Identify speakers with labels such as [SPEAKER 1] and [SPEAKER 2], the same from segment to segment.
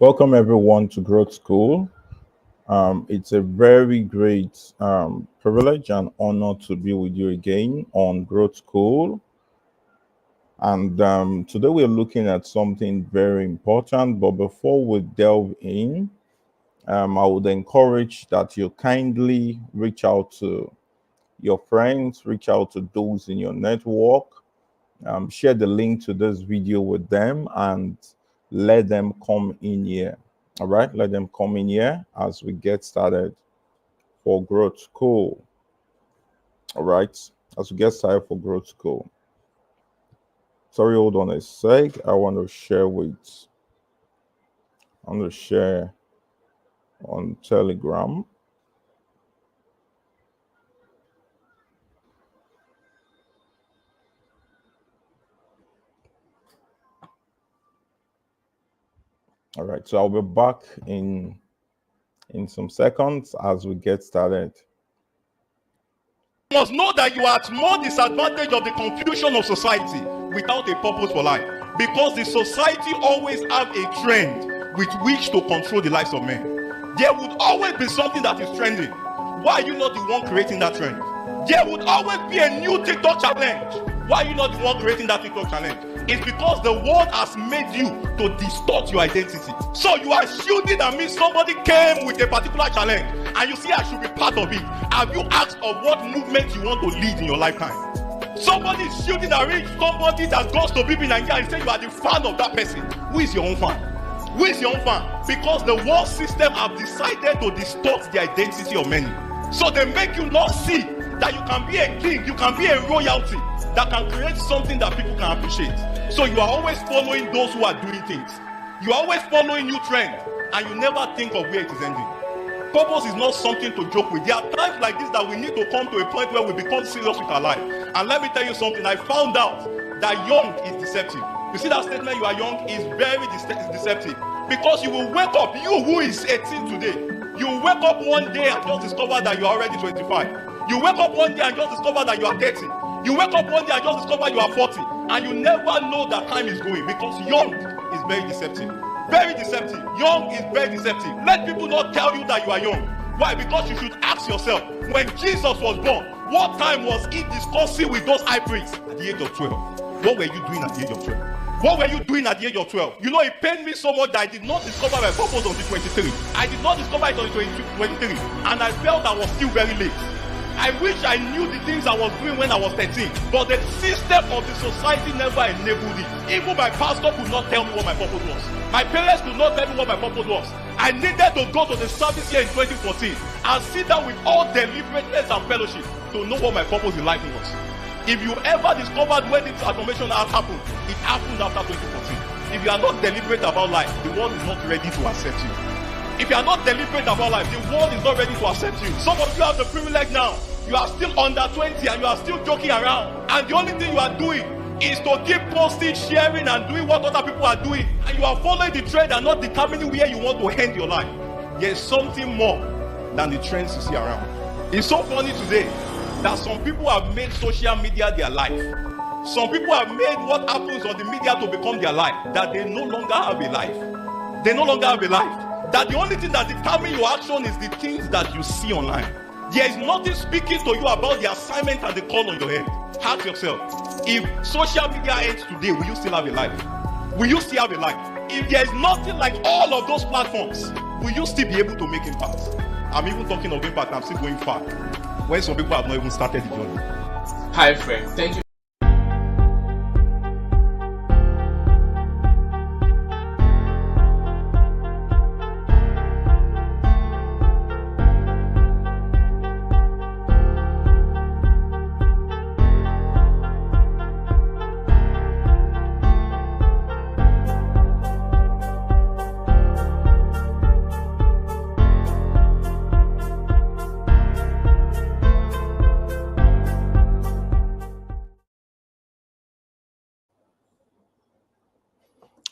[SPEAKER 1] Welcome everyone to Growth School. It's a very great privilege and honor to be with you again on Growth School. And today we're looking at something very important. But before we delve in, I would encourage that you kindly reach out to your friends, reach out to those in your network, share the link to this video with them and let them come in here. All right, let them come in here as we get started for Growth School. All right, as we get started for Growth School. Sorry, hold on a sec. I want to share on Telegram. All right, so I'll be back in some seconds as we get started.
[SPEAKER 2] You must know that you are at more disadvantage of the confusion of society without a purpose for life, because the society always have a trend with which to control the lives of men. There would always be something that is trending. Why are you not the one creating that trend? There would always be a new TikTok challenge. Why are you not the one creating that TikTok challenge? It's because the world has made you to distort your identity. So you are shielding that means somebody came with a particular challenge and you see I should be part of it. Have you asked of what movement you want to lead in your lifetime? Somebody is shielding that rich, somebody that goes to people in Nigeria and say you are the fan of that person. Who is your own fan? Who is your own fan? Because the world system have decided to distort the identity of many. So they make you not see that you can be a king, you can be a royalty that can create something that people can appreciate. So you are always following those who are doing things. You are always following new trends and you never think of where it is ending. Purpose is not something to joke with. There are times like this that we need to come to a point where we become serious with our life. And let me tell you something, I found out that young is deceptive. You see that statement, you are young, is very deceptive. Because you will wake up, you who is 18 today, you will wake up one day and just discover that you are already 25. You wake up one day and just discover that you are 30. You wake up one day and just discover you are 40. And you never know that time is going, because young is very deceptive. Very deceptive. Young is very deceptive. Let people not tell you that you are young. Why? Because you should ask yourself, when Jesus was born, what time was he discussing with those high priests? At the age of 12. What were you doing at the age of 12? What were you doing at the age of 12? You know, it pained me so much that I did not discover my purpose until 23. I did not discover it until 23. And I felt I was still very late. I wish I knew the things I was doing when I was 13, but the system of the society never enabled it. Even my pastor could not tell me what my purpose was. My parents could not tell me what my purpose was. I needed to go to the service here in 2014 and sit down with all deliberateness and fellowship to know what my purpose in life was. If you ever discovered when this transformation has happened, it happened after 2014. If you are not deliberate about life, the world is not ready to accept you. If you are not deliberate about life, the world is not ready to accept you. Some of you have the privilege now. You are still under 20 and you are still joking around. And the only thing you are doing is to keep posting, sharing and doing what other people are doing. And you are following the trend and not determining where you want to end your life. There is something more than the trends you see around. It's so funny today that some people have made social media their life. Some people have made what happens on the media to become their life. That they no longer have a life. They no longer have a life. That the only thing that determines your action is the things that you see online. There is nothing speaking to you about the assignment and the call on your head. Ask yourself, if social media ends today, will you still have a life? Will you still have a life? If there is nothing like all of those platforms, will you still be able to make impact? I'm even talking of impact, I'm still going far, when some people have not even started the journey.
[SPEAKER 3] Hi friend, thank you.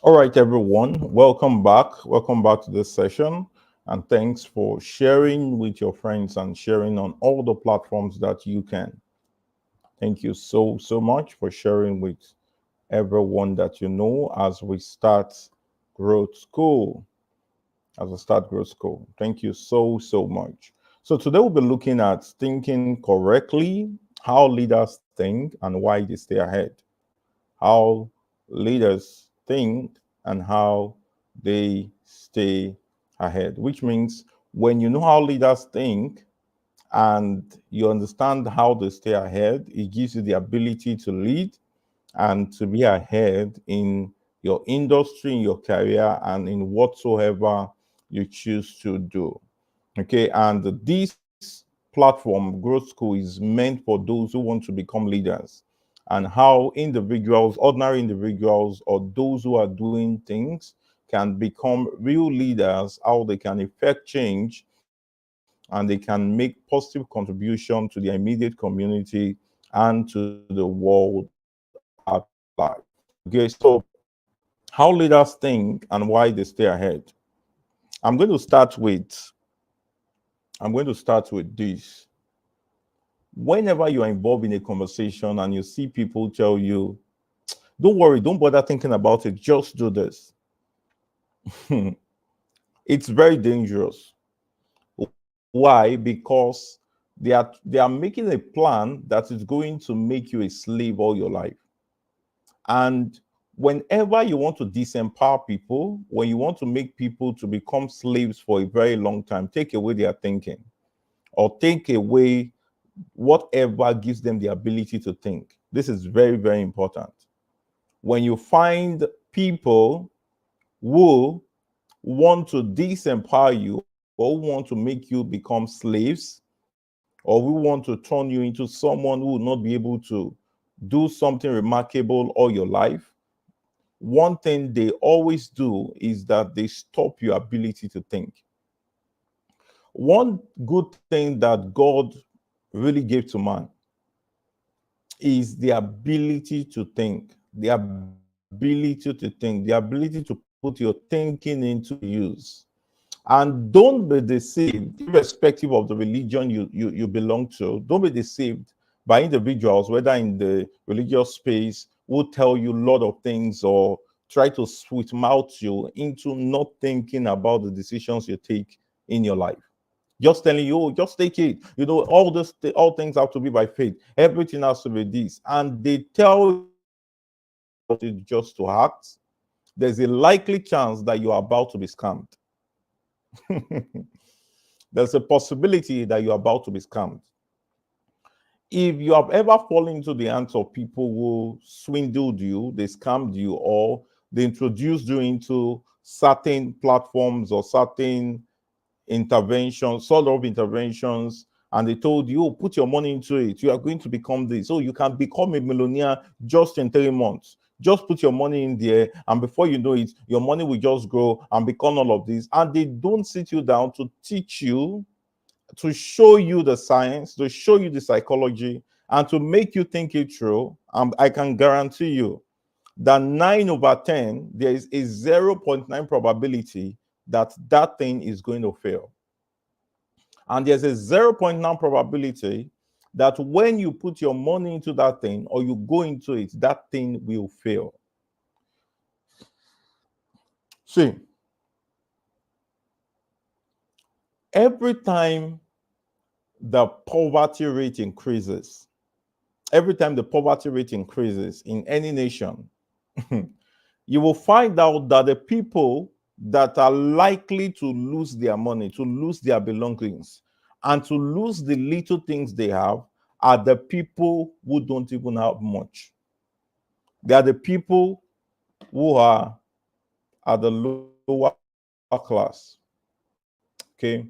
[SPEAKER 1] All right, everyone, welcome back. Welcome back to this session. And thanks for sharing with your friends and sharing on all the platforms that you can. Thank you so much for sharing with everyone that you know as we start Growth School. as a Start Growth School. Thank you so much. So today we'll be looking at thinking correctly, how leaders think and why they stay ahead. How leaders think and how they stay ahead, which means when you know how leaders think and you understand how they stay ahead, it gives you the ability to lead and to be ahead in your industry, in your career, and in whatsoever you choose to do. Okay, and this platform, Growth School, is meant for those who want to become leaders, and how individuals, ordinary individuals, or those who are doing things can become real leaders, how they can effect change and they can make positive contribution to their immediate community and to the world at large. Okay, so how leaders think and why they stay ahead. I'm going to start with I'm going to start with this. Whenever you are involved in a conversation and you see people tell you, don't worry, don't bother thinking about it, just do this. It's very dangerous. Why? Because they are making a plan that is going to make you a slave all your life. And whenever you want to disempower people, when you want to make people to become slaves for a very long time, take away their thinking or take away whatever gives them the ability to think. This is very, very important. When you find people who want to disempower you or who want to make you become slaves or who want to turn you into someone who will not be able to do something remarkable all your life, one thing they always do is that they stop your ability to think. One good thing that God really gave to man is the ability to think, the ability to think, the ability to put your thinking into use. And don't be deceived, irrespective of the religion you belong to, don't be deceived by individuals, whether in the religious space, who tell you a lot of things or try to sweet mouth you into not thinking about the decisions you take in your life. Just telling you, oh, just take it. You know, all things have to be by faith. Everything has to be this. And they tell you about it just to act. There's a likely chance that you are about to be scammed. There's a possibility that you're about to be scammed. If you have ever fallen into the hands of people who swindled you, they scammed you, or they introduced you into certain platforms or certain interventions, sort of interventions, and they told you, oh, put your money into it, you are going to become this. So you can become a millionaire just in 3 months. Just put your money in there, and before you know it, your money will just grow and become all of this. And they don't sit you down to teach you, to show you the science, to show you the psychology, and to make you think it through. I can guarantee you that 9 over 10, there is a 0.9 probability that that thing is going to fail. And there's a 0.9 probability that when you put your money into that thing or you go into it, that thing will fail. See, every time the poverty rate increases, every time the poverty rate increases in any nation, you will find out that the people that are likely to lose their money, to lose their belongings, and to lose the little things they have are the people who don't even have much. They are the people who are at the lower class. Okay.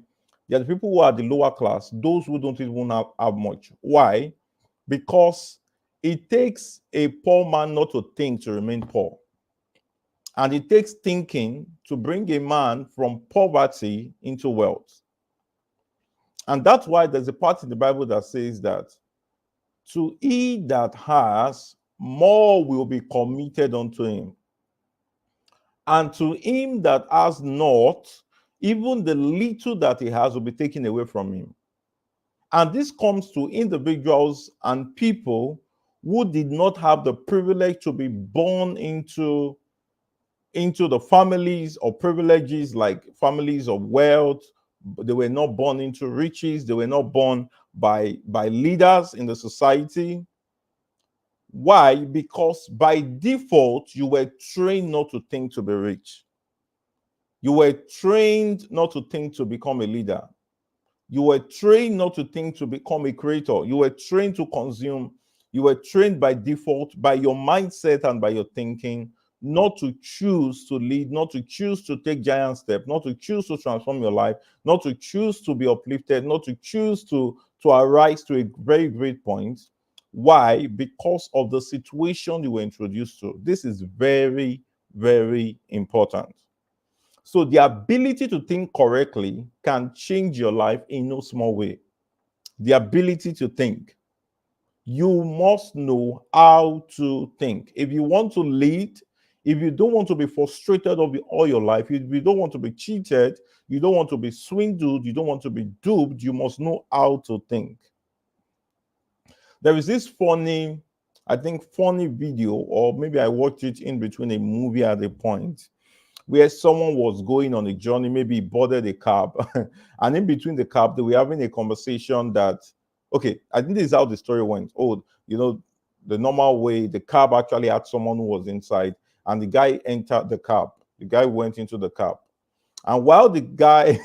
[SPEAKER 1] They are the people who are the lower class, those who don't even have much. Why? Because it takes a poor man not to think to remain poor. And it takes thinking to bring a man from poverty into wealth. And that's why there's a part in the Bible that says that to he that has, more will be committed unto him. And to him that has not, even the little that he has will be taken away from him. And this comes to individuals and people who did not have the privilege to be born into into the families of privileges, like families of wealth. They were not born into riches. They were not born by leaders in the society. Why? Because by default, you were trained not to think to be rich. You were trained not to think to become a leader. You were trained not to think to become a creator. You were trained to consume. You were trained by default, by your mindset and by your thinking, not to choose to lead, not to choose to take giant steps, not to choose to transform your life, not to choose to be uplifted, not to choose to arise to a very great point. Why? Because of the situation you were introduced to. This is very, very important. So the ability to think correctly can change your life in no small way. The ability to think. You must know how to think. If you want to lead, if you don't want to be frustrated all your life, if you don't want to be cheated, you don't want to be swindled, you don't want to be duped, you must know how to think. There is this funny, I think, funny video, or maybe I watched it in between a movie at a point, where someone was going on a journey, maybe he boarded a cab, and in between the cab, they were having a conversation that, okay, I think this is how the story went. Oh, the normal way, the cab actually had someone who was inside, and the guy entered the cab. The guy went into the cab. And while the guy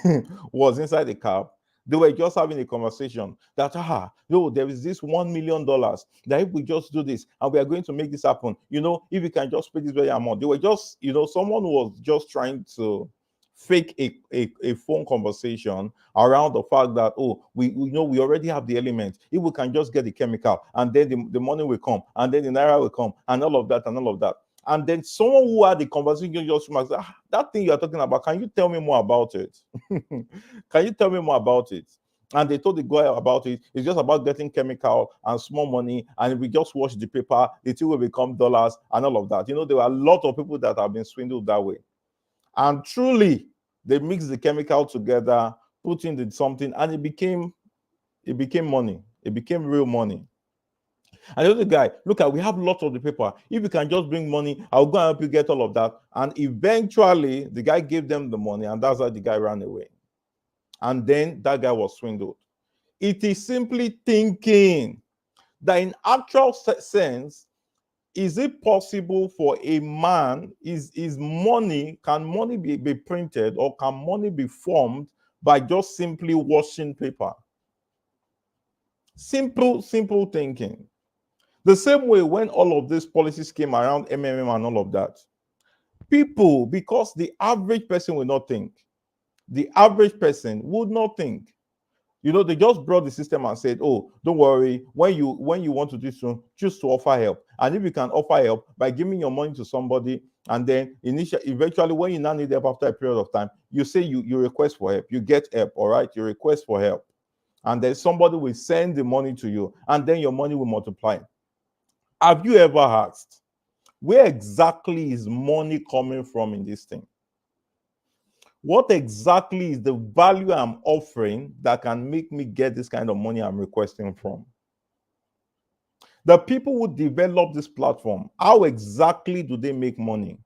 [SPEAKER 1] was inside the cab, they were just having a conversation that, there is this $1 million that if we just do this and we are going to make this happen, if we can just pay this very amount. They were just, someone was just trying to fake a phone conversation around the fact that, we already have the element. If we can just get the chemical, and then the money will come, and then the naira will come, and all of that and all of that. And then someone who had the conversation just remarks, that thing you're talking about, can you tell me more about it? Can you tell me more about it? And they told the guy about it. It's just about getting chemical and small money. And if we just wash the paper, the thing will become dollars and all of that. There were a lot of people that have been swindled that way. And truly, they mixed the chemical together, put in something, and it became money. It became real money. And the other guy, look at, we have lots of the paper. If you can just bring money, I'll go and help you get all of that. And eventually, the guy gave them the money, and that's how the guy ran away. And then that guy was swindled. It is simply thinking that in actual sense, is it possible for a man, can money be printed, or can money be formed by just simply washing paper? Simple thinking. The same way when all of these policies came around, MMM and all of that, people, because the average person will not think. The average person would not think. They just brought the system and said, oh, don't worry, when you want to do so, choose to offer help. And if you can offer help by giving your money to somebody, and then eventually when you now need help after a period of time, you say you request for help, you get help, all right? You request for help. And then somebody will send the money to you, and then your money will multiply. Have you ever asked, where exactly is money coming from in this thing? What exactly is the value I'm offering that can make me get this kind of money I'm requesting from? The people who develop this platform, how exactly do they make money?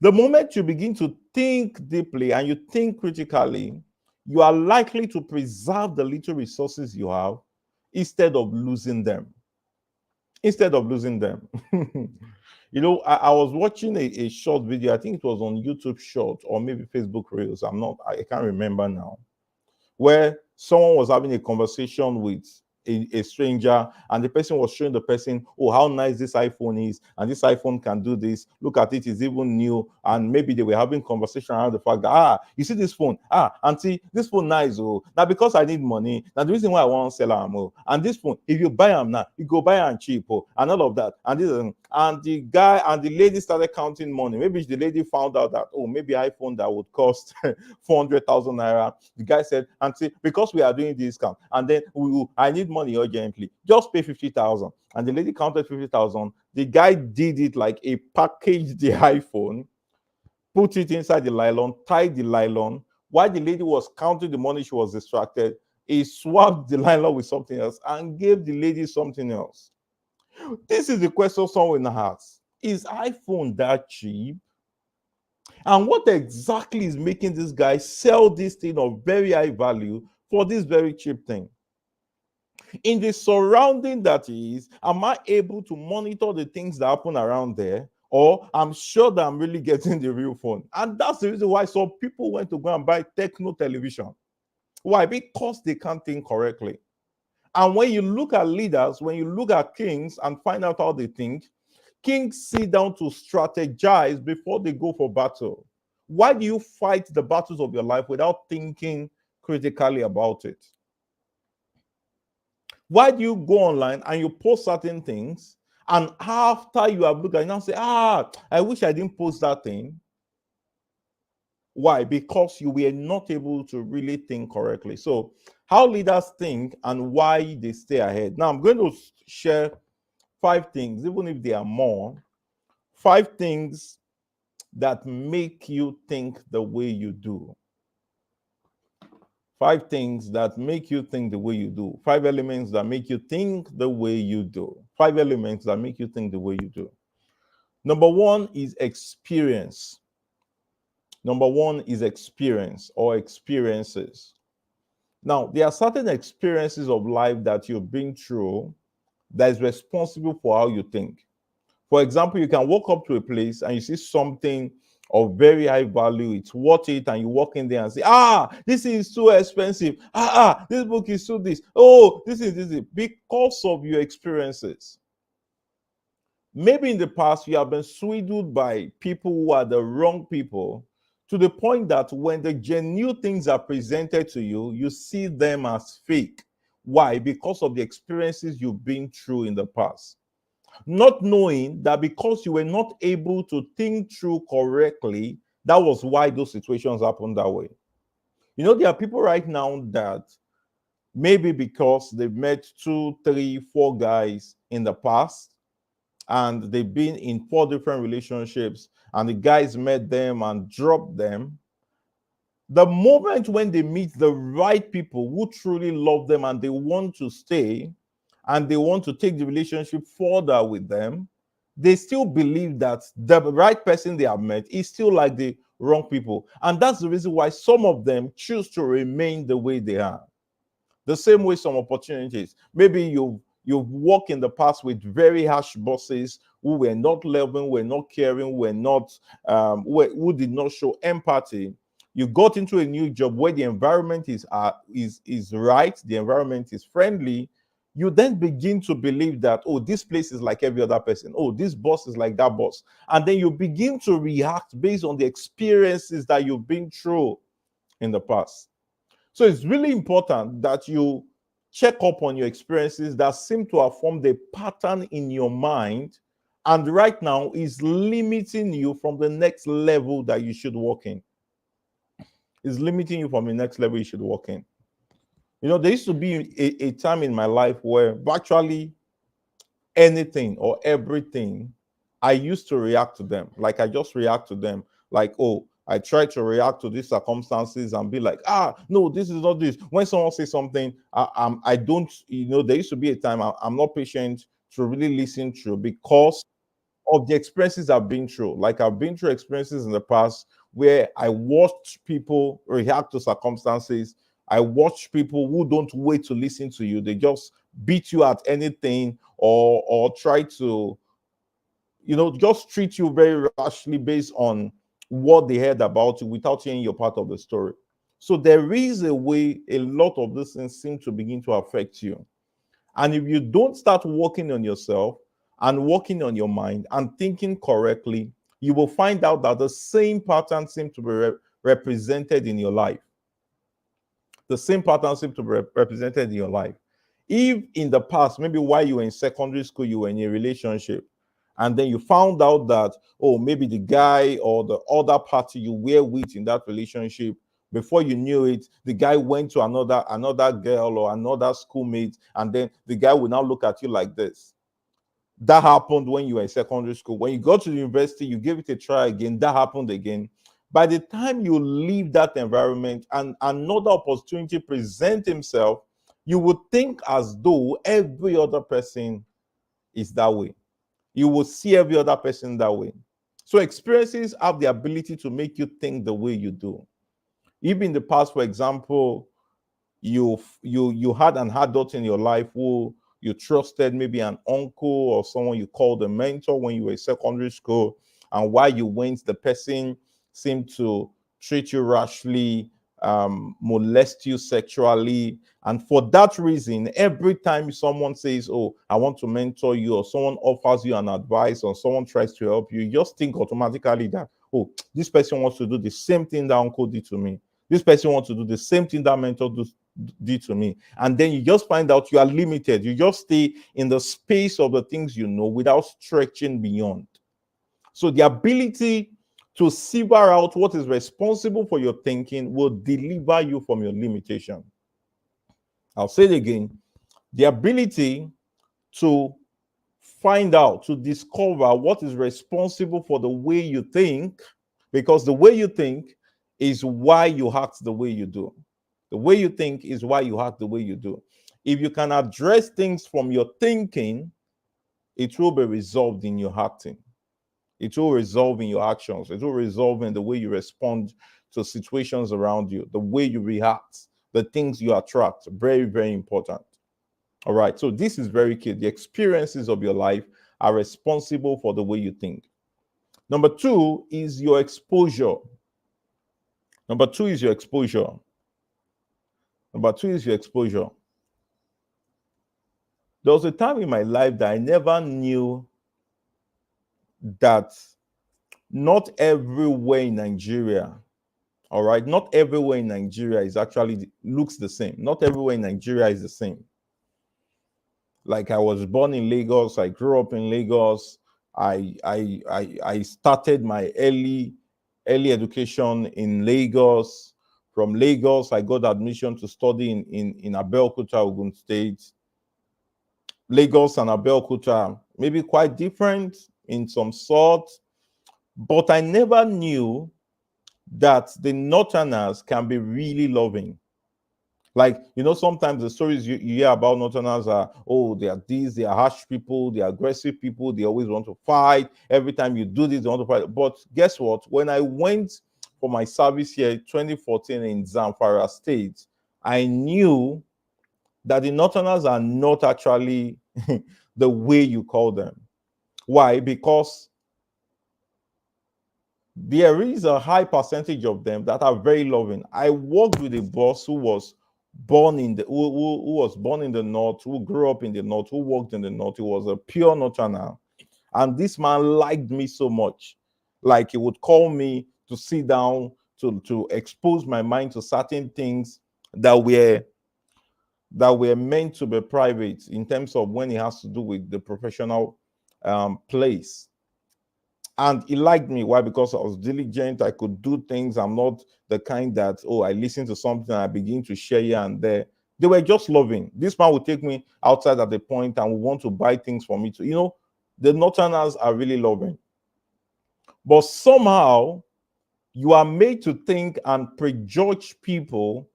[SPEAKER 1] The moment you begin to think deeply and you think critically, you are likely to preserve the little resources you have instead of losing them. I was watching a short video. I think it was on YouTube Short or maybe Facebook Reels. I can't remember now. Where someone was having a conversation with a stranger, and the person was showing the person, oh, how nice this iPhone is, and this iPhone can do this. Look at it, it's even new. And maybe they were having conversation around the fact that, you see this phone, auntie, this phone nice. Oh, now because I need money, now the reason why I want to sell them. Oh, and this phone, if you buy them now, you go buy them cheap. Oh, and all of that. And the guy and the lady started counting money. Maybe the lady found out that, oh, maybe iPhone that would cost 400,000 naira. The guy said, auntie, because we are doing this count, and then I need money urgently, just pay 50,000. And the lady counted 50,000. The guy did it like a packaged the iPhone, put it inside the nylon, tied the nylon. While the lady was counting the money, she was distracted. He swapped the nylon with something else and gave the lady something else. This is the question someone has. Is iPhone that cheap? And what exactly is making this guy sell this thing of very high value for this very cheap thing? In the surrounding that he is, am I able to monitor the things that happen around there? Or I'm sure that I'm really getting the real phone. And that's the reason why some people went to go and buy techno television. Why? Because they can't think correctly. And when you look at leaders, when you look at kings and find out how they think, kings sit down to strategize before they go for battle. Why do you fight the battles of your life without thinking critically about it? Why do you go online and you post certain things, and after you have looked at it, now say, I wish I didn't post that thing? Why? Because you were not able to really think correctly. So, how leaders think and why they stay ahead. Now, I'm going to share 5 things, even if there are more, 5 things that make you think the way you do. 5 things that make you think the way you do. 5 elements that make you think the way you do. 5 elements that make you think the way you do. Number 1 is experience. Number 1 is experience or experiences. Now, there are certain experiences of life that you've been through that is responsible for how you think. For example, you can walk up to a place and you see something of very high value, it's worth it, and you walk in there and say, this is so expensive. This book is so this. Oh, this is because of your experiences. Maybe in the past you have been swindled by people who are the wrong people, to the point that when the genuine things are presented to you, you see them as fake. Why? Because of the experiences you've been through in the past. Not knowing that because you were not able to think through correctly, that was why those situations happened that way. You know, there are people right now that maybe because they've met 2, 3, 4 guys in the past, and they've been in 4 different relationships, and the guys met them and dropped them. The moment when they meet the right people who truly love them and they want to stay and they want to take the relationship further with them, they still believe that the right person they have met is still like the wrong people. And that's the reason why some of them choose to remain the way they are. The same way some opportunities. Maybe you've worked in the past with very harsh bosses who were not loving, were not caring, were not who did not show empathy. You got into a new job where the environment is right, the environment is friendly. You then begin to believe that, oh, this place is like every other person. Oh, this boss is like that boss. And then you begin to react based on the experiences that you've been through in the past. So it's really important that you check up on your experiences that seem to have formed a pattern in your mind, and right now is limiting you from the next level that you should walk in. Is limiting you from the next level you should walk in. You know, there used to be a time in my life where virtually anything or everything, I used to react to them. Like I just react to them. Like, oh, I try to react to these circumstances and be like, no, this is not this. When someone says something, I don't, there used to be a time I'm not patient to really listen through because of the experiences I've been through. Like I've been through experiences in the past where I watched people react to circumstances. I watch people who don't wait to listen to you. They just beat you at anything or try to, just treat you very rashly based on what they heard about you without hearing your part of the story. So there is a way a lot of these things seem to begin to affect you. And if you don't start working on yourself and working on your mind and thinking correctly, you will find out that the same pattern seems to be represented in your life. The same pattern seems to be represented in your life. If in the past, maybe while you were in secondary school, you were in a relationship, and then you found out that, oh, maybe the guy or the other party you were with in that relationship, before you knew it, the guy went to another girl or another schoolmate, and then the guy will now look at you like this. That happened when you were in secondary school. When you got to the university, you gave it a try again. That happened again. By the time you leave that environment and another opportunity presents himself, you would think as though every other person is that way. You will see every other person that way. So experiences have the ability to make you think the way you do. If in the past, for example, you had an adult in your life who you trusted, maybe an uncle or someone you called a mentor when you were in secondary school, and while you went, the person seemed to treat you rashly, molest you sexually, and for that reason, every time someone says, oh, I want to mentor you, or someone offers you an advice, or someone tries to help you, you just think automatically that, oh, this person wants to do the same thing that uncle did to me, this person wants to do the same thing that mentor did to me. And then you just find out you are limited. You just stay in the space of the things you know without stretching beyond. So the ability to sever out what is responsible for your thinking will deliver you from your limitation. I'll say it again. The ability to find out, to discover what is responsible for the way you think, because the way you think is why you act the way you do. The way you think is why you act the way you do. If you can address things from your thinking, it will be resolved in your acting. It will resolve in your actions. It will resolve in the way you respond to situations around you, the way you react, the things you attract. Very, very important. All right. So this is very key. The experiences of your life are responsible for the way you think. Number two is your exposure. Number two is your exposure. Number two is your exposure. There was a time in my life that I never knew that not everywhere in Nigeria, all right, not everywhere in Nigeria is actually looks the same. Not everywhere in Nigeria is the same. Like I was born in Lagos, I grew up in Lagos. I started my early education in Lagos. From Lagos, I got admission to study in Abeokuta, Ogun State. Lagos and Abeokuta maybe quite different in some sort, but I never knew that the Northerners can be really loving. Like, you know, sometimes the stories you hear about Northerners are, oh, they are these, they are harsh people, they are aggressive people, they always want to fight. Every time you do this, they want to fight. But guess what? When I went for my service here in 2014 in Zamfara State, I knew that the Northerners are not actually the way you call them. Why? Because there is a high percentage of them that are very loving. I worked with a boss who was born in the who was born in the north, who grew up in the north, who worked in the north. He was a pure northerner, and this man liked me so much. Like he would call me to sit down to expose my mind to certain things that were meant to be private in terms of when it has to do with the professional place. And he liked me. Why? Because I was diligent. I could do things. I'm not the kind that, oh, I listen to something and I begin to share here and there. They were just loving. This man would take me outside at the point and would want to buy things for me to, the Northerners are really loving. But somehow you are made to think and prejudge people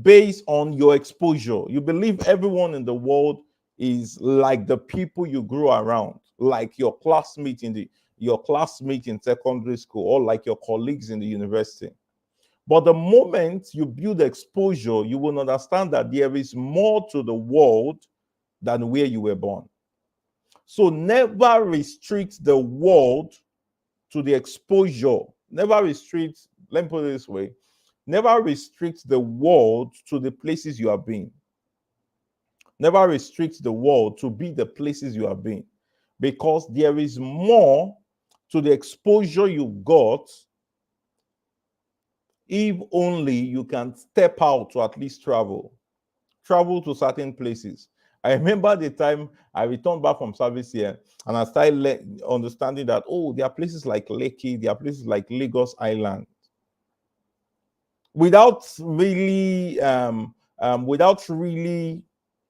[SPEAKER 1] based on your exposure. You believe everyone in the world is like the people you grew around, like your classmate in secondary school, or like your colleagues in the university. But the moment you build exposure, you will understand that there is more to the world than where you were born. So never restrict the world to the exposure. Never restrict, let me put it this way, never restrict the world to the places you have been. Never restrict the world to be the places you have been, because there is more to the exposure you got if only you can step out to at least travel to certain places. I remember the time I returned back from service here and I started understanding that, oh, there are places like Lekki, there are places like Lagos Island. Without really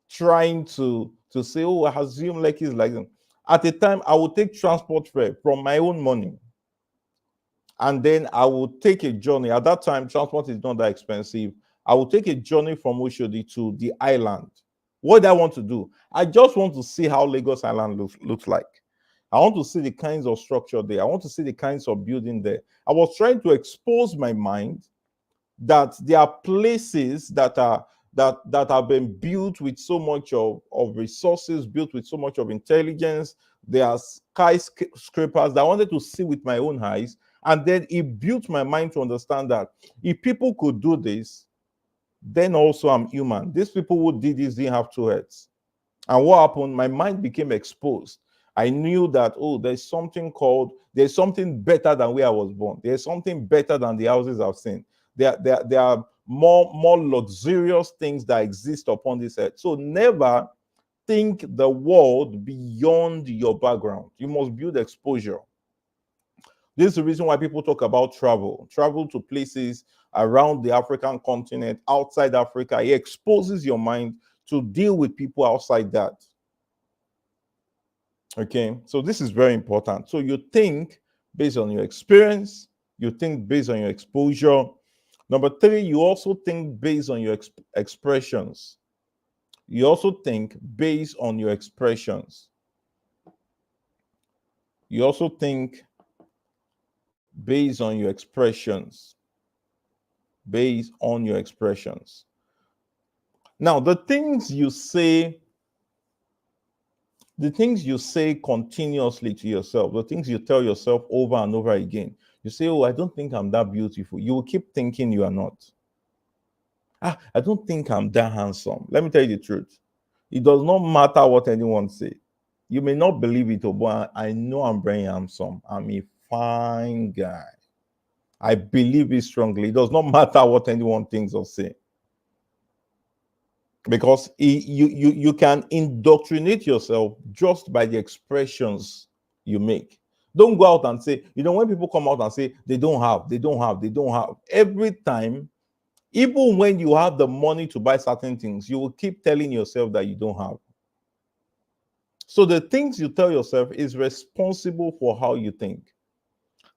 [SPEAKER 1] trying to say, oh, I assume Lekki is like them. At the time, I would take transport fare from my own money. And then I would take a journey. At that time, transport is not that expensive. I would take a journey from Oshodi to the island. What do I want to do? I just want to see how Lagos Island looks like. I want to see the kinds of structure there. I want to see the kinds of building there. I was trying to expose my mind that there are places that have been built with so much of resources, built with so much of intelligence. There are skyscrapers that I wanted to see with my own eyes. And then it built my mind to understand that if people could do this, then also I'm human. These people who did this didn't have two heads. And what happened? My mind became exposed. I knew that, oh, there's something better than where I was born. There's something better than the houses I've seen. There are more luxurious things that exist upon this earth. So never think the world beyond your background. You must build exposure. This is the reason why people talk about travel to places around the African continent, outside Africa. It exposes your mind to deal with people outside that. Okay, so this is very important. So you think based on your experience, you think based on your exposure. Number three, you also think based on your expressions. You also think based on your expressions. You also think based on your expressions. Based on your expressions. Now, the things you say continuously to yourself, the things you tell yourself over and over again, you say, oh, I don't think I'm that beautiful. You will keep thinking you are not. I don't think I'm that handsome. Let me tell you the truth. It does not matter what anyone say. You may not believe it, but I know I'm very handsome. I'm a fine guy. I believe it strongly. It does not matter what anyone thinks or say. Because you can indoctrinate yourself just by the expressions you make. Don't go out and say, when people come out and say they don't have, every time, even when you have the money to buy certain things, you will keep telling yourself that you don't have. So the things you tell yourself is responsible for how you think.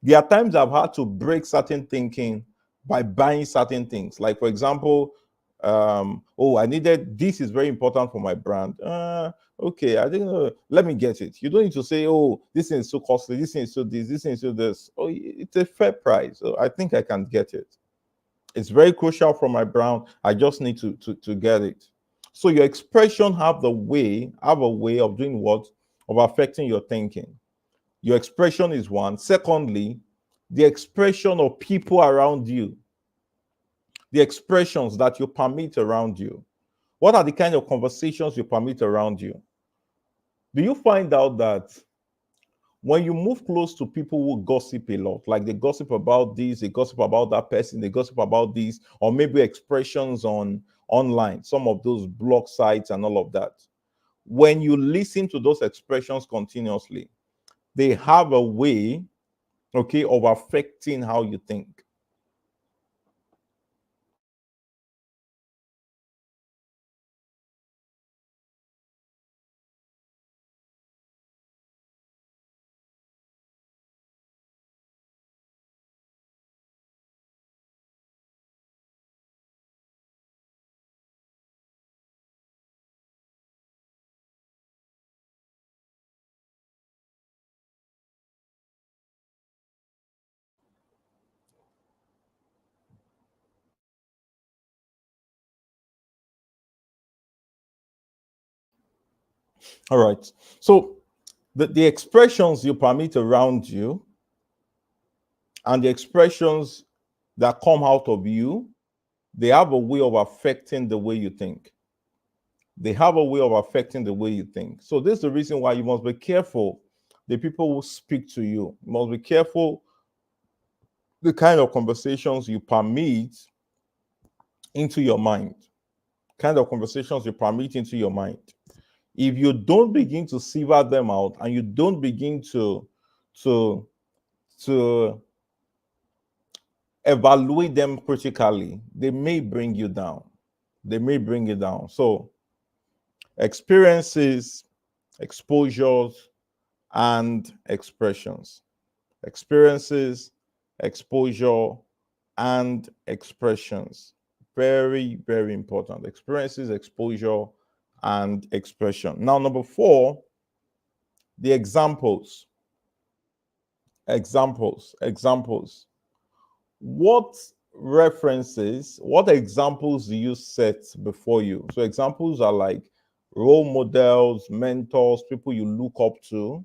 [SPEAKER 1] There are times I've had to break certain thinking by buying certain things. Like, for example, I needed this, is very important for my brand. Okay, I didn't know. Let me get it. You don't need to say, oh, this thing is so costly, this thing is so this thing is so this. Oh, it's a fair price. So I think I can get it. It's very crucial for my brand. I just need to get it. So your expression have a way of doing what? Of affecting your thinking. Your expression is one. Secondly, the expression of people around you, the expressions that you permit around you. What are the kind of conversations you permit around you? Do you find out that when you move close to people who gossip a lot, like they gossip about this, they gossip about that person, they gossip about this, or maybe expressions online, some of those blog sites and all of that. When you listen to those expressions continuously, they have a way, okay, of affecting how you think. All right. So the expressions you permit around you and the expressions that come out of you, they have a way of affecting the way you think. They have a way of affecting the way you think. So this is the reason why you must be careful the people who speak to you. You must be careful the kind of conversations you permit into your mind. Kind of conversations you permit into your mind. If you don't begin to sieve them out and you don't begin to evaluate them critically, they may bring you down. They may bring you down. So experiences, exposures, and expressions. Experiences, exposure, and expressions. Very, very important. Experiences, exposure, and expression. Now, number 4, The examples. What references, what examples do you set before you? So examples are like role models, mentors, people you look up to.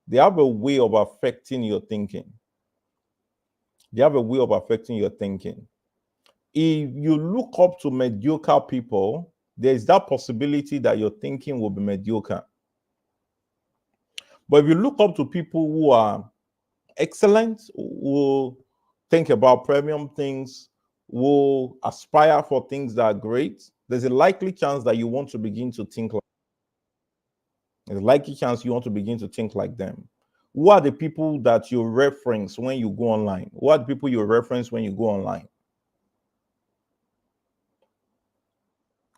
[SPEAKER 1] They have a way of affecting your thinking. They have a way of affecting your thinking. If you look up to mediocre people, there is that possibility that your thinking will be mediocre. But if you look up to people who are excellent, who think about premium things, who aspire for things that are great, there's a likely chance that you want to begin to think like there's a likely chance you want to begin to think like them. Who are the people that you reference when you go online? Who are the people you reference when you go online?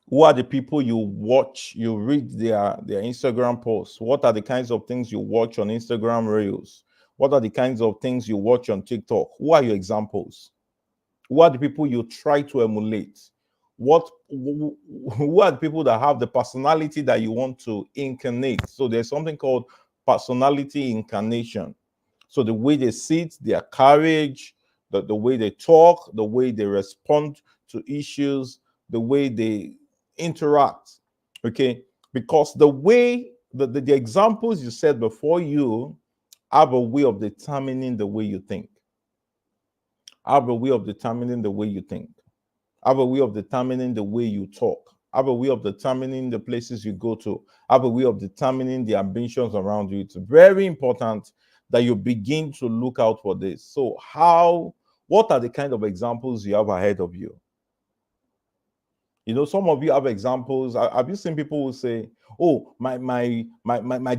[SPEAKER 1] Who are the people you watch, you read their Instagram posts? What are the kinds of things you watch on Instagram Reels? What are the kinds of things you watch on TikTok? Who are your examples? Who are the people you try to emulate? Who are the people that have the personality that you want to incarnate? So there's something called personality incarnation. So the way they sit, their courage, the way they talk, the way they respond to issues, the way they interact. Okay. Because the way the examples you said before you have a way of determining the way you think. Have a way of determining the way you think. Have a way of determining the way you talk. Have a way of determining the places you go to. Have a way of determining the ambitions around you. It's very important that you begin to look out for this. So, what are the kind of examples you have ahead of you? You know, some of you have examples. Have you seen people who say, "Oh, my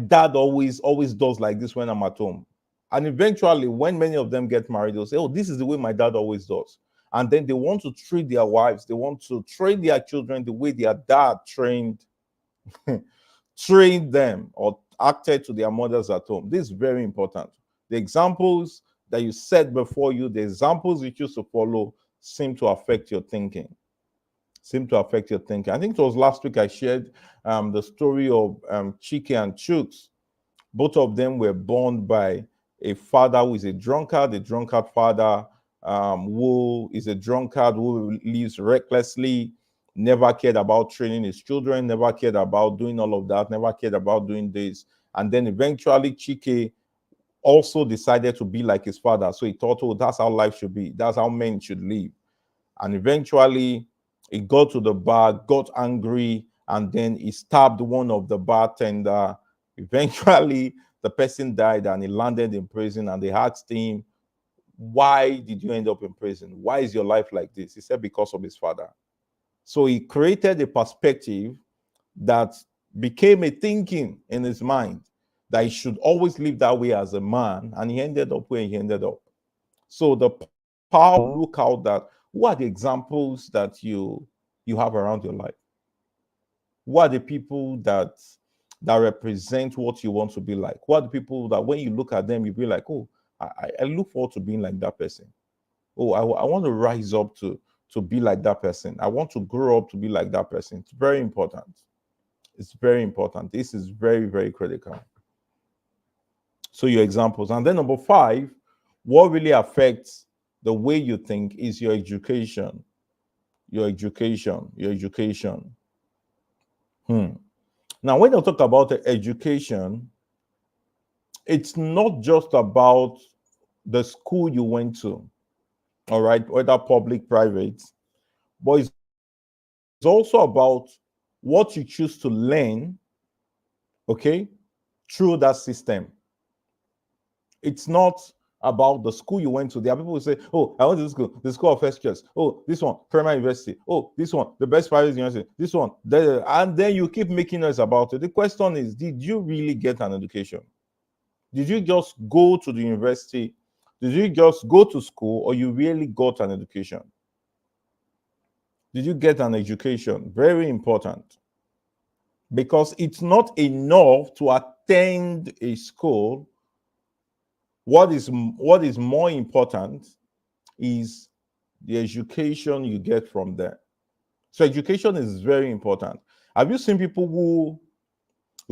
[SPEAKER 1] dad always does like this when I'm at home," and eventually, when many of them get married, they'll say, "Oh, this is the way my dad always does," and then they want to treat their wives, they want to train their children the way their dad trained them or acted to their mothers at home. This is very important. The examples that you set before you, the examples you choose to follow, seem to affect your thinking. I think it was last week I shared the story of Chike and Chooks. Both of them were born by a father who is a drunkard father who is a drunkard who lives recklessly, never cared about training his children, never cared about doing all of that, never cared about doing this. And then eventually Chike also decided to be like his father. So he thought, oh, that's how life should be. That's how men should live. And eventually he got to the bar, got angry, and then he stabbed one of the bartender. Eventually, the person died and he landed in prison. And they asked him, "Why did you end up in prison? Why is your life like this?" He said, "Because of his father." So he created a perspective that became a thinking in his mind that he should always live that way as a man. And he ended up where he ended up. So the power to look out that who are the examples that you have around your life? Who are the people that represent what you want to be like? Who are the people that when you look at them, you be like, oh, I look forward to being like that person. Oh, I want to rise up to be like that person. I want to grow up to be like that person. It's very important. It's very important. This is very, very critical. So your examples. And then number 5, what really affects the way you think is your education. Your education. Now, when I talk about education, it's not just about the school you went to, all right, whether public, private, but it's also about what you choose to learn, okay, through that system. It's not about the school you went to. There are people who say, oh, I went to this school, the school of first choice. Oh, this one, primary university. Oh, this one, the best private university. This one, and then you keep making noise about it. The question is, did you really get an education? Did you just go to the university? Did you just go to school, or you really got an education? Did you get an education? Very important. Because it's not enough to attend a school. What is more important is the education you get from there. So education is very important. Have you seen people who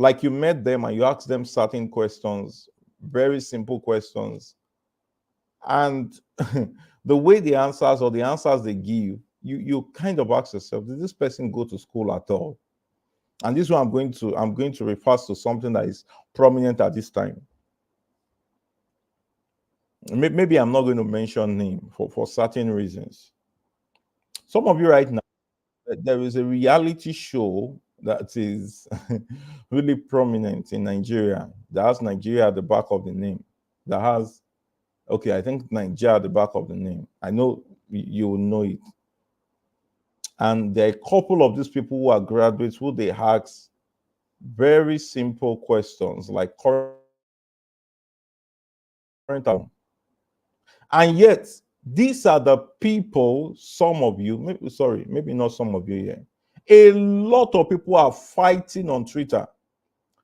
[SPEAKER 1] Like you met them and you asked them certain questions, very simple questions, and the way the answers or the answers they give, you kind of ask yourself, did this person go to school at all? And this one I'm going to refer to something that is prominent at this time. Maybe I'm not going to mention name for certain reasons. Some of you right now, there is a reality show that is really prominent in Nigeria, that has Nigeria at the back of the name. That has, okay, I think Nigeria at the back of the name. I know you will know it. And there are a couple of these people who are graduates who they ask very simple questions like current. And yet, these are the people, some of you, maybe not some of you here, a lot of people are fighting on Twitter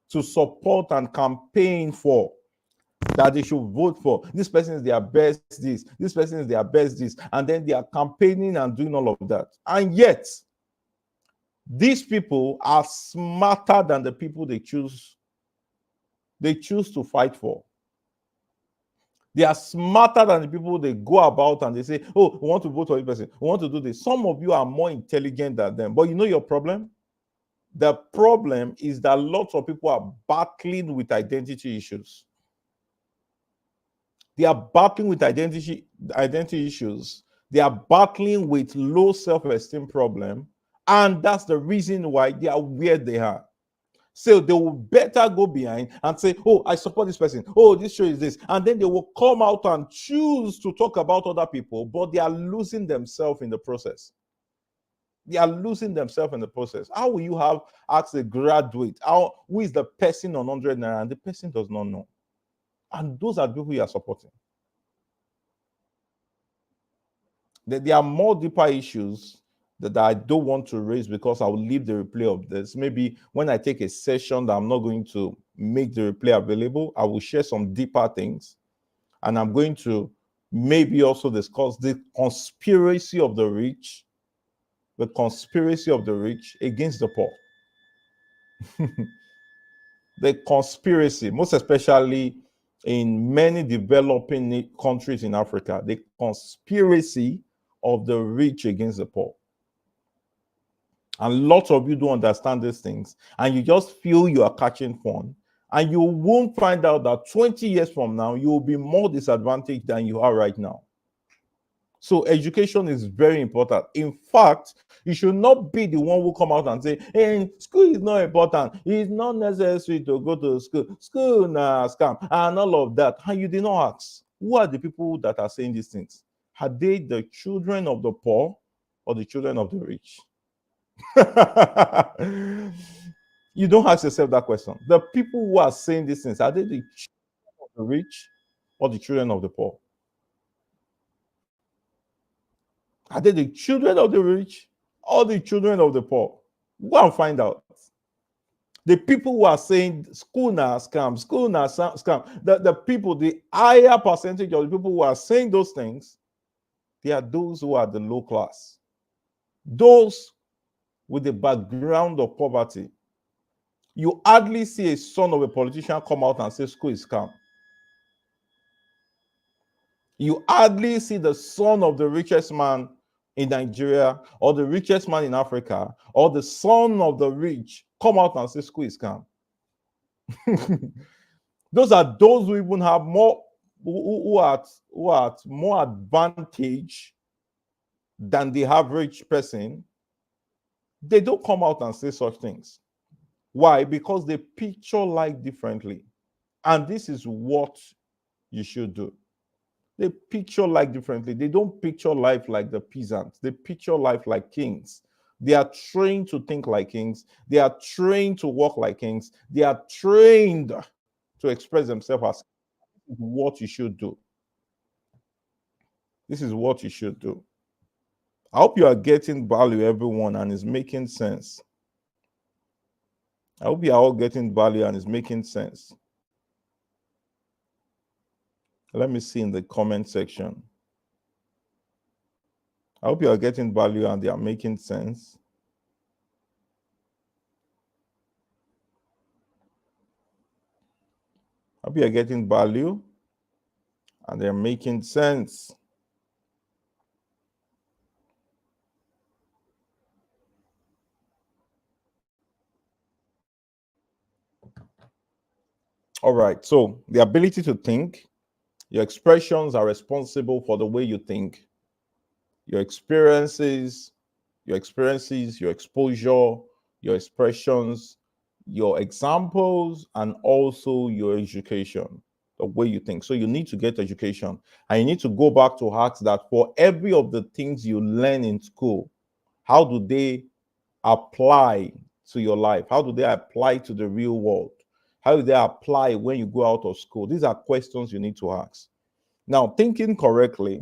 [SPEAKER 1] to support and campaign for, that they should vote for. This person is their best this person is their best this, and then they are campaigning and doing all of that. And yet, these people are smarter than the people they choose to fight for. They are smarter than the people they go about and they say, oh, we want to vote for this person, we want to do this. Some of you are more intelligent than them. But you know your problem? The problem is that lots of people are battling with identity issues. They are battling with identity issues. They are battling with low self-esteem problem. And that's the reason why they are where they are. So they will better go behind and say, oh, I support this person. Oh, this show is this. And then they will come out and choose to talk about other people, but they are losing themselves in the process. They are losing themselves in the process. How will you have asked a graduate, who is the person on 100 Naira, and the person does not know? And those are the people you are supporting. There are more deeper issues that I don't want to raise because I will leave the replay of this. Maybe when I take a session that I'm not going to make the replay available, I will share some deeper things. And I'm going to maybe also discuss the conspiracy of the rich against the poor. The conspiracy, most especially in many developing countries in Africa, the conspiracy of the rich against the poor. And lots of you don't understand these things, and you just feel you are catching fun, and you won't find out that 20 years from now, you will be more disadvantaged than you are right now. So education is very important. In fact, you should not be the one who come out and say, hey, school is not important. It's not necessary to go to school. School na scam and all of that. And you did not ask, who are the people that are saying these things? Are they the children of the poor or the children of the rich? You don't ask yourself that question. The people who are saying these things, are they the children of the rich or the children of the poor? Are they the children of the rich or the children of the poor? Go and find out. The people who are saying school na scam, scam, the people, the higher percentage of the people who are saying those things, they are those who are the low class. Those with the background of poverty. You hardly see a son of a politician come out and say school is scam. You hardly see the son of the richest man in Nigeria or the richest man in Africa or the son of the rich come out and say school is scam. Those are those who even have more, who are at more advantage than the average person. They don't come out and say such things. Why? Because they picture life differently. And this is what you should do. They picture life differently. They don't picture life like the peasants. They picture life like kings. They are trained to think like kings. They are trained to walk like kings. They are trained to express themselves as what you should do. This is what you should do. I hope you are getting value, everyone, and it's making sense. I hope you are all getting value and it's making sense. Let me see in the comment section. I hope you are getting value and they are making sense. Hope you're getting value and they're making sense. All right. So the ability to think, your expressions are responsible for the way you think. Your experiences, your exposure, your expressions, your examples, and also your education, the way you think. So you need to get education. And you need to go back to ask that for every of the things you learn in school, how do they apply to your life? How do they apply to the real world? How do they apply when you go out of school? These are questions you need to ask. Now, thinking correctly,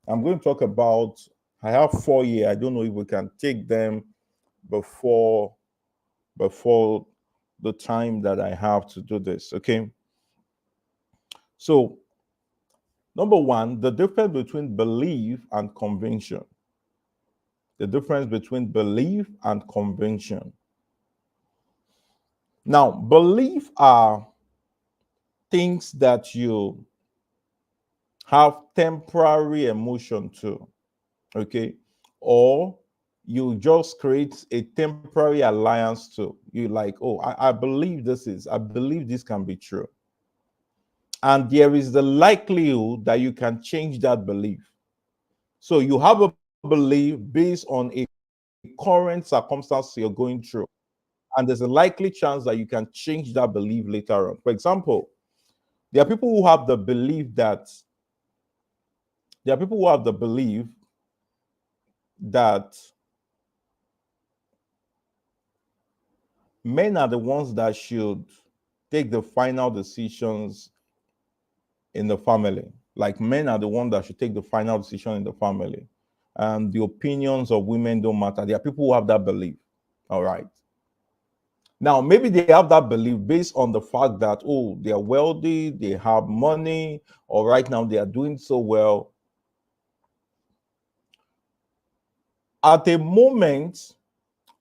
[SPEAKER 1] I'm going to talk about, I have 4 here. I don't know if we can take them before the time that I have to do this. Okay. So, number one, the difference between belief and conviction. The difference between belief and conviction. Now, belief are things that you have temporary emotion to, okay? Or you just create a temporary alliance to. You like, oh, I believe I believe this can be true. And there is the likelihood that you can change that belief. So you have a belief based on a current circumstance you're going through. And there's a likely chance that you can change that belief later on. For example, there are people who have the belief that there are people who have the belief that men are the ones that should take the final decisions in the family. Like men are the ones that should take the final decision in the family. And the opinions of women don't matter. There are people who have that belief. All right. Now, maybe they have that belief based on the fact that, oh, they are wealthy, they have money, or right now they are doing so well. At a moment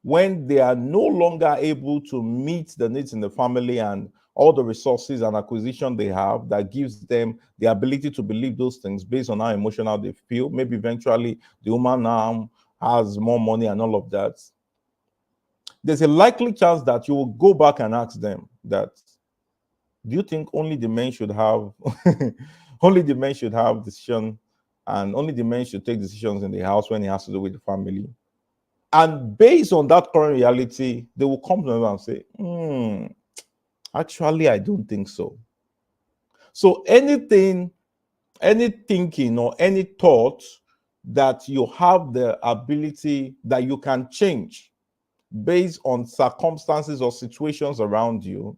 [SPEAKER 1] when they are no longer able to meet the needs in the family and all the resources and acquisition they have that gives them the ability to believe those things based on how emotional they feel. Maybe eventually the woman now has more money and all of that. There's a likely chance that you will go back and ask them that, do you think only the men should have only the men should have decision and only the men should take decisions in the house when it has to do with the family? And based on that current reality, they will come to them and say, actually, I don't think so. So any thinking or any thought that you have the ability that you can change based on circumstances or situations around you,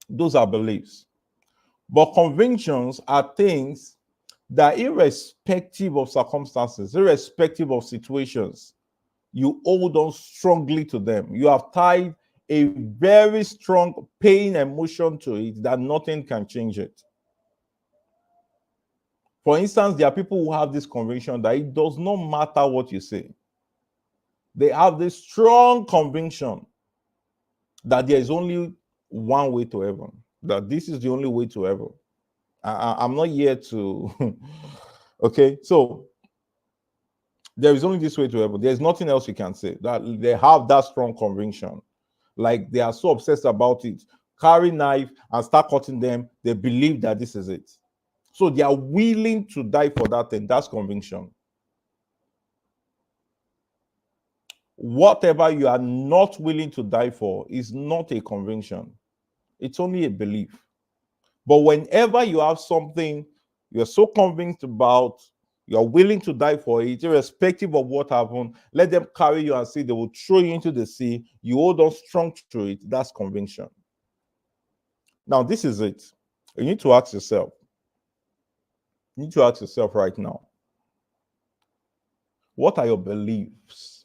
[SPEAKER 1] those are beliefs. But convictions are things that, irrespective of circumstances, irrespective of situations, you hold on strongly to them. You have tied a very strong pain emotion to it that nothing can change it. For instance, there are people who have this conviction that it does not matter what you say. They have this strong conviction that there is only one way to heaven, that this is the only way to heaven. I'm not here to, okay? So there is only this way to heaven. There's nothing else you can say. That they have that strong conviction. Like they are so obsessed about it. Carry knife and start cutting them. They believe that this is it. So they are willing to die for that thing. That's conviction. Whatever you are not willing to die for is not a conviction. It's only a belief. But whenever you have something you're so convinced about, you're willing to die for it, irrespective of what happened, let them carry you and see they will throw you into the sea. You hold on strong to it. That's conviction. Now, this is it. You need to ask yourself. You need to ask yourself right now, what are your beliefs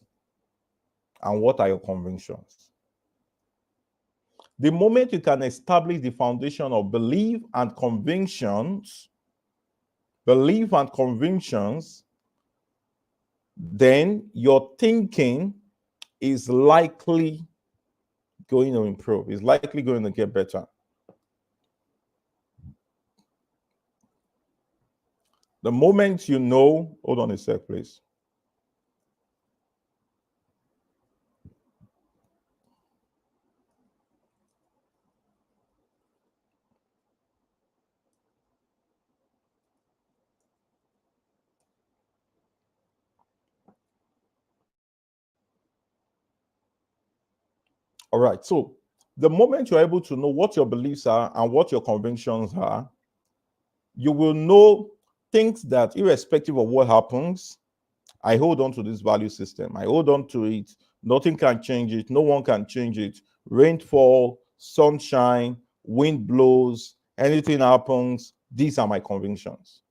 [SPEAKER 1] and what are your convictions? The moment you can establish the foundation of belief and convictions, then your thinking is likely going to improve, is likely going to get better. The moment you know, hold on a sec, please. All right. So the moment you're able to know what your beliefs are and what your convictions are, you will know things that, irrespective of what happens, I hold on to this value system. I hold on to it. Nothing can change it. No one can change it. Rainfall, sunshine, wind blows, anything happens. These are my convictions.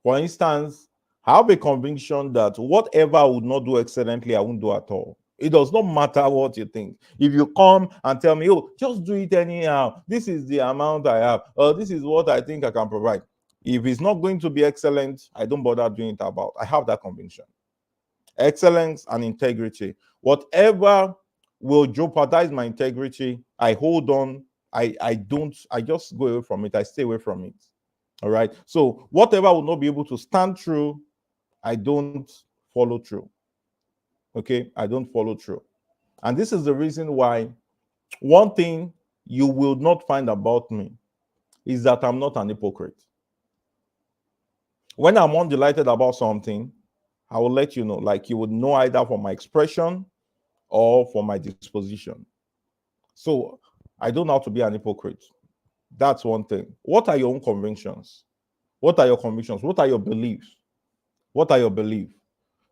[SPEAKER 1] For instance, I have a conviction that whatever I would not do excellently, I won't do at all. It does not matter what you think. If you come and tell me, oh, just do it anyhow, this is the amount I have, or this is what I think I can provide. If it's not going to be excellent, I don't bother doing it about. I have that conviction. Excellence and integrity. Whatever will jeopardize my integrity, I hold on. I just go away from it. I stay away from it. All right. So whatever will not be able to stand through, I don't follow through. Okay. I don't follow through. And this is the reason why one thing you will not find about me is that I'm not an hypocrite. When I'm undelighted about something, I will let you know. Like you would know either from my expression or from my disposition. So I don't know how to be an hypocrite. That's one thing. What are your own convictions? What are your convictions? What are your beliefs? What are your beliefs?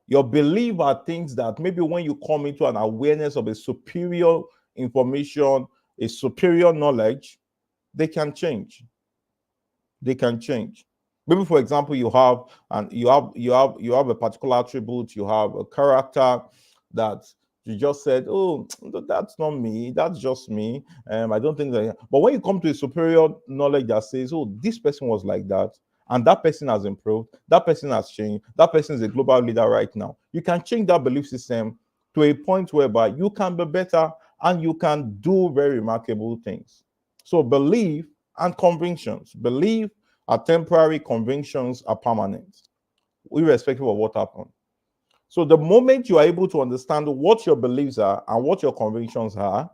[SPEAKER 1] Your belief are things that maybe when you come into an awareness of a superior information, a superior knowledge, they can change. They can change. Maybe, for example, you have a particular attribute, you have a character that you just said, oh, that's not me, that's just me. I don't think that. But when you come to a superior knowledge that says, oh, this person was like that, and that person has improved, that person has changed, that person is a global leader right now, you can change that belief system to a point whereby you can be better and you can do very remarkable things. So belief and convictions. Belief are temporary, convictions are permanent, irrespective of what happened. So the moment you are able to understand what your beliefs are and what your convictions are,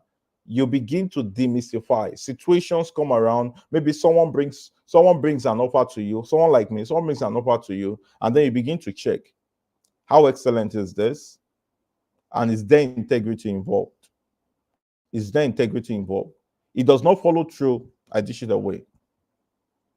[SPEAKER 1] you begin to demystify. Situations come around. Maybe someone brings an offer to you, someone like me, someone brings an offer to you, and then you begin to check how excellent is this, and is there integrity involved? Is there integrity involved? It does not follow through, I dish it away.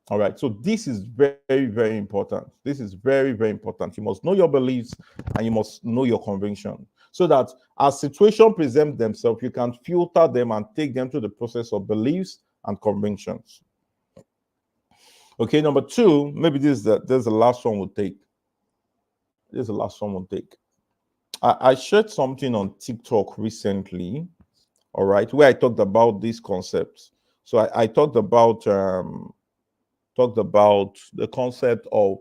[SPEAKER 1] All right. So this is very, very important. This is very, very important. You must know your beliefs and you must know your conviction so that as situations present themselves, you can filter them and take them through the process of beliefs and convictions. Okay. Number two, maybe this is the last one we'll take. This is the last one we'll take. I shared something on TikTok recently. All right, where I talked about these concepts. So I talked about the concept of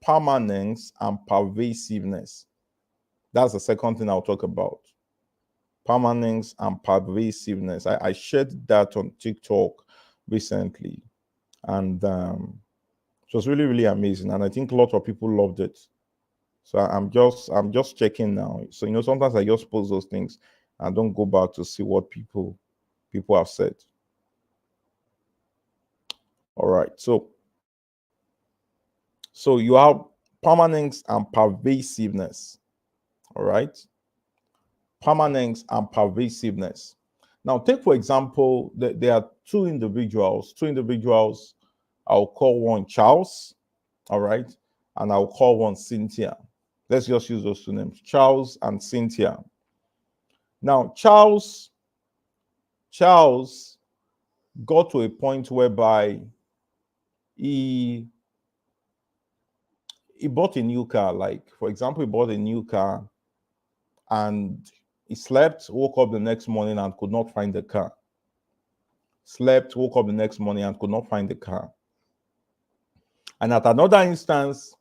[SPEAKER 1] permanence and pervasiveness. That's the second thing I'll talk about. Permanence and pervasiveness. I shared that on TikTok recently, and it was really, really amazing. And I think a lot of people loved it. So I'm just checking now. So sometimes I just post those things and don't go back to see what people have said. All right. So you have permanence and pervasiveness. All right. Permanence and pervasiveness. Now, take for example, there are two individuals. I'll call one Charles. All right. And I'll call one Cynthia. Let's just use those two names, Charles and Cynthia. Now, Charles got to a point whereby he bought a new car. Like, for example, he bought a new car and he slept, woke up the next morning and could not find the car. Slept, woke up the next morning and could not find the car. And at another instance,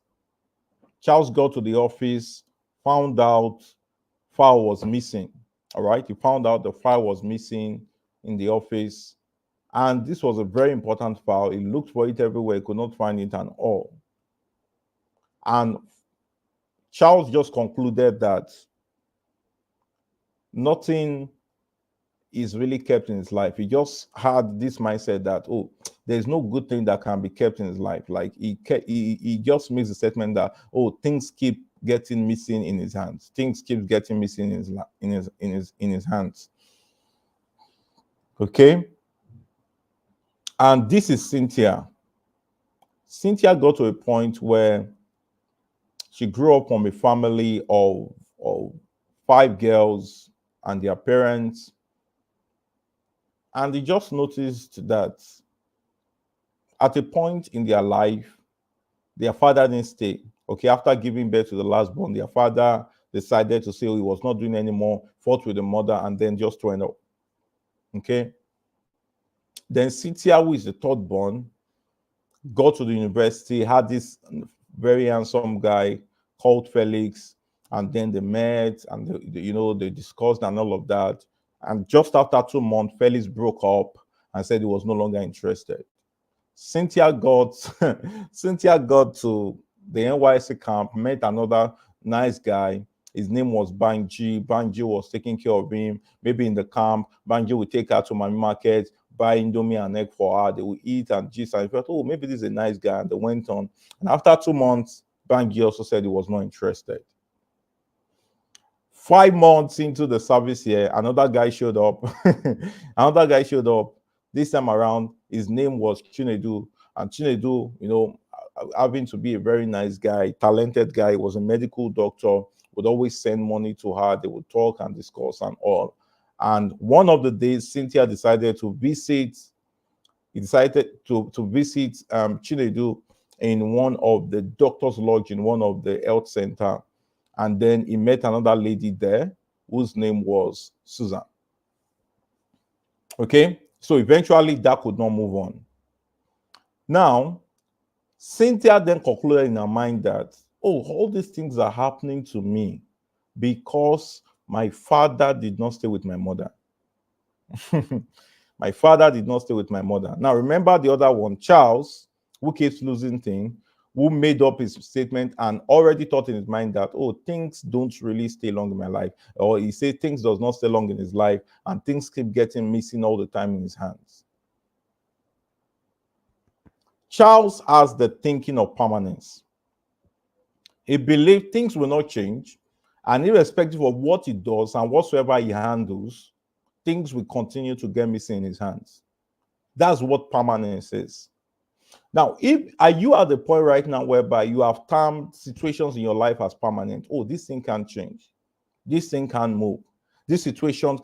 [SPEAKER 1] Charles got to the office, found out file was missing. All right, he found out the file was missing in the office. And this was a very important file. He looked for it everywhere, he could not find it and all. And Charles just concluded that nothing is really kept in his life. He just had this mindset that, oh, there's no good thing that can be kept in his life. Like he just makes a statement that, oh, things keep getting missing in his hands. Things keep getting missing in his hands. Okay. And this is Cynthia. Cynthia got to a point where she grew up from a family of 5 girls and their parents. And they just noticed that at a point in their life, their father didn't stay. Okay, after giving birth to the last born, their father decided to say, oh, he was not doing anymore, fought with the mother, and then just went up. Okay. Then Cynthia, who is the third born, got to the university, had this very handsome guy called Felix, and then they met and they discussed and all of that. And just after 2 months, Felix broke up and said he was no longer interested. Cynthia got Cynthia got to the NYC camp, met another nice guy. His name was Banji. Banji was taking care of him. Maybe in the camp, Banji would take her to my market, buy Indomie and egg for her. They would eat and gist. And I felt, oh, maybe this is a nice guy. And they went on. And after 2 months, Banji also said he was not interested. 5 months into the service here, another guy showed up. Another guy showed up. This time around, his name was Chinedu. And Chinedu, having to be a very nice guy, talented guy, was a medical doctor, would always send money to her. They would talk and discuss and all. And one of the days, Cynthia decided to visit, visit Chinedu in one of the doctor's lodge in one of the health center. And then he met another lady there whose name was Susan. Okay, so eventually that could not move on. Now, Cynthia then concluded in her mind that, oh, all these things are happening to me because my father did not stay with my mother. My father did not stay with my mother. Now, remember the other one, Charles, who keeps losing things, who made up his statement and already thought in his mind that, oh, things don't really stay long in my life. Or he said things does not stay long in his life and things keep getting missing all the time in his hands. Charles has the thinking of permanence. He believed things will not change, and irrespective of what he does and whatsoever he handles, things will continue to get missing in his hands. That's what permanence is. Now, are you at the point right now whereby you have termed situations in your life as permanent? Oh, this thing can change. This thing can move. This situation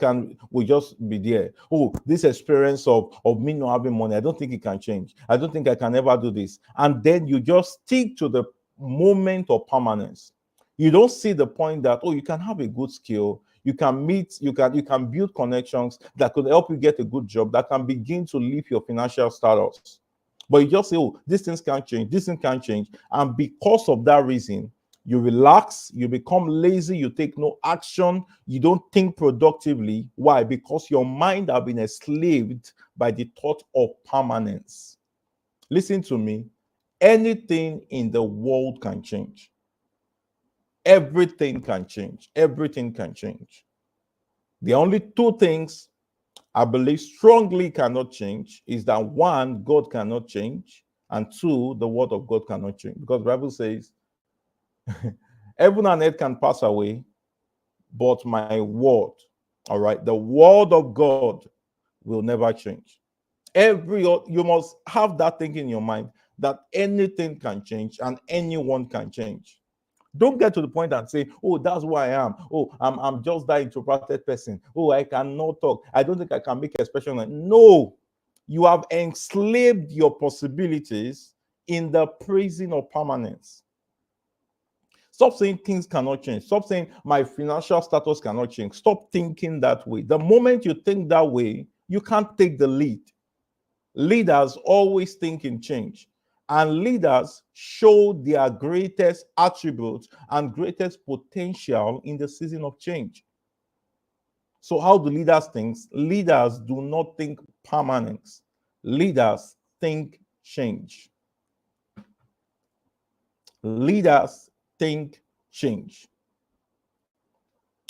[SPEAKER 1] will just be there. Oh, this experience of me not having money, I don't think it can change. I don't think I can ever do this. And then you just stick to the moment of permanence. You don't see the point that, oh, you can have a good skill. You can meet, you can build connections that could help you get a good job, that can begin to lift your financial status. But you just say, oh, these things can't change, this thing can't change. And because of that reason, you relax, you become lazy, you take no action, you don't think productively. Why? Because your mind has been enslaved by the thought of permanence. Listen to me. Anything in the world can change. Everything can change. Everything can change. The only two things I believe strongly cannot change is that, one, God cannot change, and two, the word of God cannot change. Because the Bible says, heaven and earth can pass away, but my word, all right, the word of God will never change. You must have that thing in your mind that anything can change and anyone can change. Don't get to the point and say, oh, that's who I am. Oh, I'm just that introverted person. Oh, I cannot talk. I don't think I can make expression. No, you have enslaved your possibilities in the prison of permanence. Stop saying things cannot change. Stop saying my financial status cannot change. Stop thinking that way. The moment you think that way, you can't take the lead. Leaders always think in change, and leaders show their greatest attributes and greatest potential in the season of change. So how do leaders think? Leaders do not think permanence. Leaders think change. Leaders think change.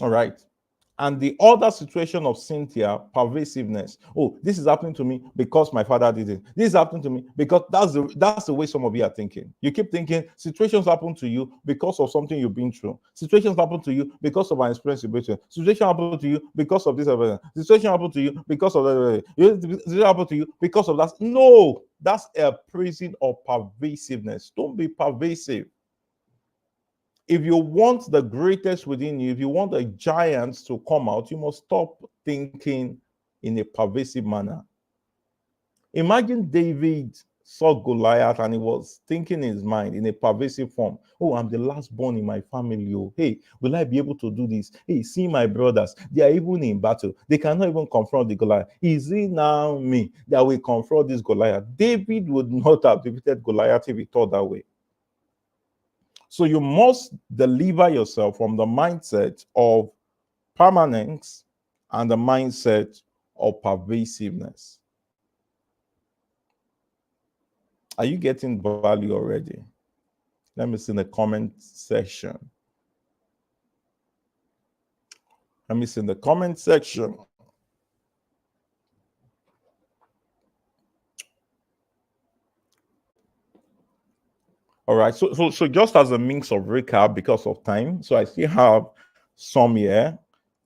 [SPEAKER 1] All right. And the other situation of Cynthia, pervasiveness. Oh, this is happening to me because my father did it. This is happening to me because that's the way some of you are thinking. You keep thinking situations happen to you because of something you've been through. Situations happen to you because of an experience you've been through. Situation happen to you because of this. Situation happen to you because of that. Situation happen to you because of that. No, that's a prison of pervasiveness. Don't be pervasive. If you want the greatest within you, if you want the giants to come out, you must stop thinking in a pervasive manner. Imagine David saw Goliath and he was thinking in his mind in a pervasive form. Oh, I'm the last born in my family. Oh, hey, will I be able to do this? Hey, see my brothers, they are even in battle. They cannot even confront the Goliath. Is it now me that will confront this Goliath? David would not have defeated Goliath if he thought that way. So you must deliver yourself from the mindset of permanence and the mindset of pervasiveness. Are you getting value already? Let me see in the comment section. Let me see in the comment section. All right. So just as a means of recap because of time, so I still have some here.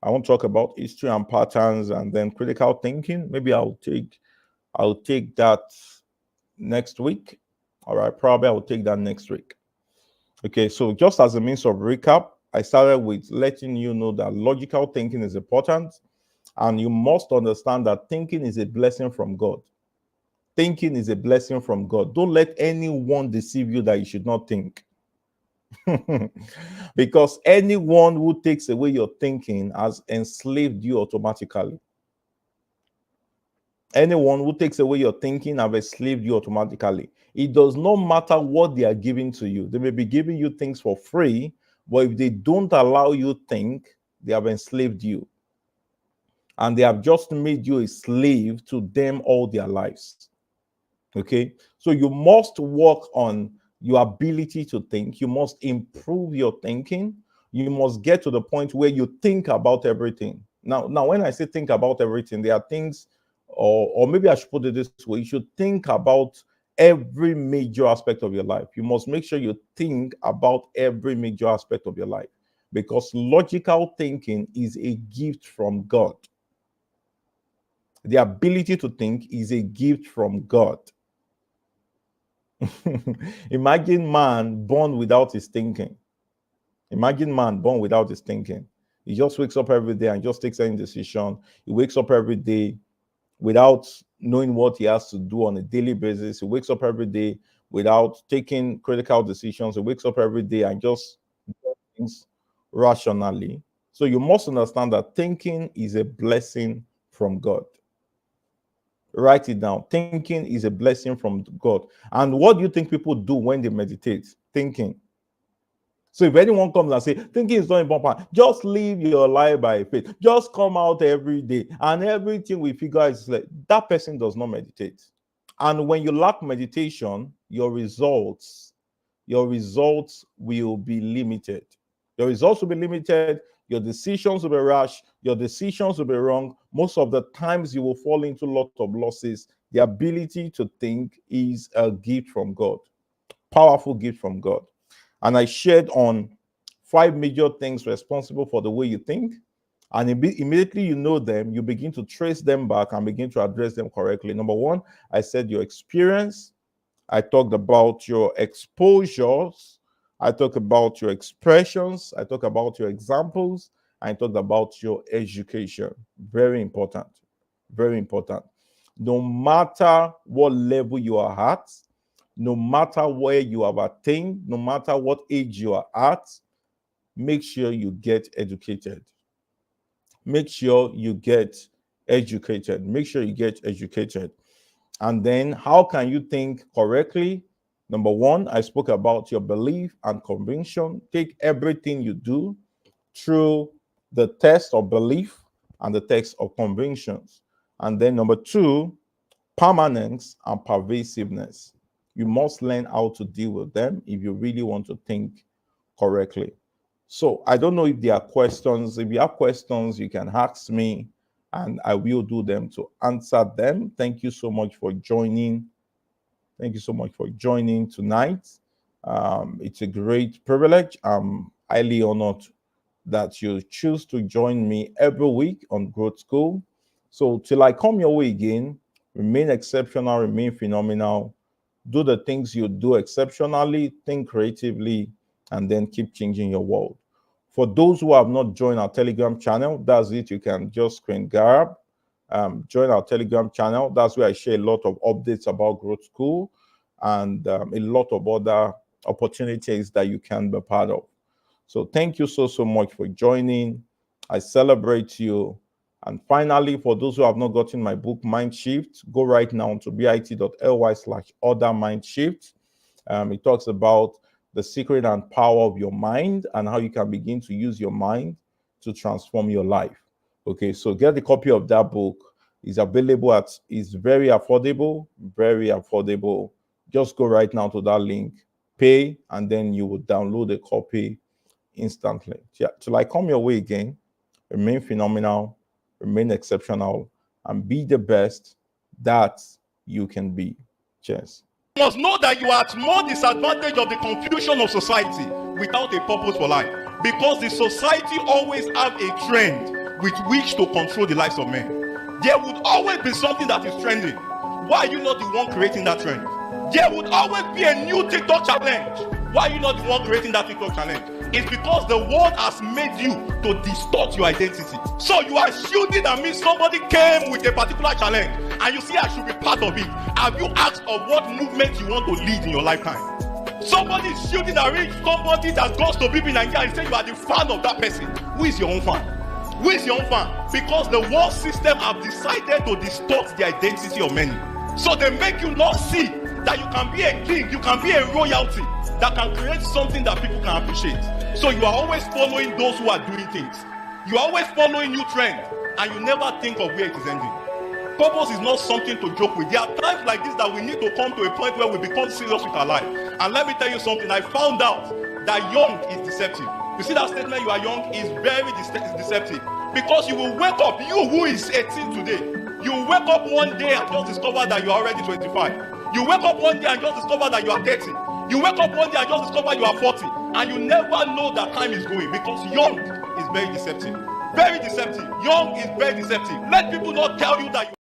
[SPEAKER 1] I want to talk about history and patterns and then critical thinking. Maybe I'll take that next week. All right, probably I will take that next week. Okay, so just as a means of recap, I started with letting you know that logical thinking is important, and you must understand that thinking is a blessing from God. Thinking is a blessing from God. Don't let anyone deceive you that you should not think. Because anyone who takes away your thinking has enslaved you automatically. Anyone who takes away your thinking have enslaved you automatically. It does not matter what they are giving to you. They may be giving you things for free, but if they don't allow you think, they have enslaved you. And they have just made you a slave to them all their lives. Okay? So you must work on your ability to think. You must improve your thinking. You must get to the point where you think about everything. Now, when I say think about everything, there are things, or maybe I should put it this way: you should think about every major aspect of your life. You must make sure you think about every major aspect of your life, because logical thinking is a gift from God. The ability to think is a gift from God. Imagine man born without his thinking. Imagine man born without his thinking. He just wakes up every day and just takes any decision. He wakes up every day without knowing what he has to do on a daily basis. He wakes up every day without taking critical decisions. He wakes up every day and just does things rationally. So you must understand that thinking is a blessing from God. Write it down. Thinking is a blessing from God. And what do you think people do when they meditate? Thinking. So if anyone comes and say thinking is not important, just live your life by faith. Just come out every day and everything we figure out is like that person does not meditate. And when you lack meditation, your results will be limited. Your results will be limited. Your decisions will be rash. Your decisions will be wrong. Most of the times you will fall into a lot of losses. The ability to think is a gift from God, powerful gift from God. And I shared on 5 major things responsible for the way you think. And immediately you know them, you begin to trace them back and begin to address them correctly. Number one, I said your experience. I talked about your exposures. I talked about your expressions. I talked about your examples. I talked about your education. Very important. Very important. No matter what level you are at, no matter where you have attained, no matter what age you are at, make sure you get educated. Make sure you get educated. Make sure you get educated. And then, how can you think correctly? Number one, I spoke about your belief and conviction. Take everything you do through the test of belief and the test of convictions. And then, number two, permanence and pervasiveness. You must learn how to deal with them if you really want to think correctly. So I don't know if there are questions. If you have questions, you can ask me and I will do them to answer them. Thank you so much for joining. Thank you so much for joining tonight. It's a great privilege. I'm highly honored that you choose to join me every week on Growth School. So till I come your way again, remain exceptional, remain phenomenal, do the things you do exceptionally, think creatively, and then keep changing your world. For those who have not joined our Telegram channel, that's it. You can just screen grab, join our Telegram channel. That's where I share a lot of updates about Growth School and a lot of other opportunities that you can be part of. So thank you so much for joining. I celebrate you. And finally, for those who have not gotten my book, Mind Shift, go right now to bit.ly/order Mind Shift. It talks about the secret and power of your mind and how you can begin to use your mind to transform your life. Okay, so get a copy of that book. It's available it's very affordable, very affordable. Just go right now to that link, pay, and then you will download a copy instantly. Yeah, till I come your way again, remain phenomenal, remain exceptional, and be the best that you can be. Cheers.
[SPEAKER 2] You must know that you are at more disadvantage of the confusion of society without a purpose for life, because the society always have a trend with which to control the lives of men. There would always be something that is trending. Why are you not the one creating that trend? There would always be a new TikTok challenge. Why are you not the one creating that TikTok challenge? It's because the world has made you to distort your identity. So you are shielding that means somebody came with a particular challenge and you see I should be part of it. Have you asked of what movement you want to lead in your lifetime? Somebody is shielding that reach somebody that goes to people in Nigeria and say you are the fan of that person. Who is your own fan? Who is your own fan? Because the world system have decided to distort the identity of many. So they make you not see that you can be a king, you can be a royalty that can create something that people can appreciate. So you are always following those who are doing things. You are always following new trends and you never think of where it is ending. Purpose is not something to joke with. There are times like this that we need to come to a point where we become serious with our life. And let me tell you something, I found out that young is deceptive. You see that statement, you are young, is very deceptive. Because you will wake up, you who is 18 today, you will wake up one day and just discover that you are already 25. You wake up one day and just discover that you are 30. You wake up one day and just discover you are 40. And you never know that time is going, because young is very deceptive. Very deceptive. Young is very deceptive. Let people not tell you that you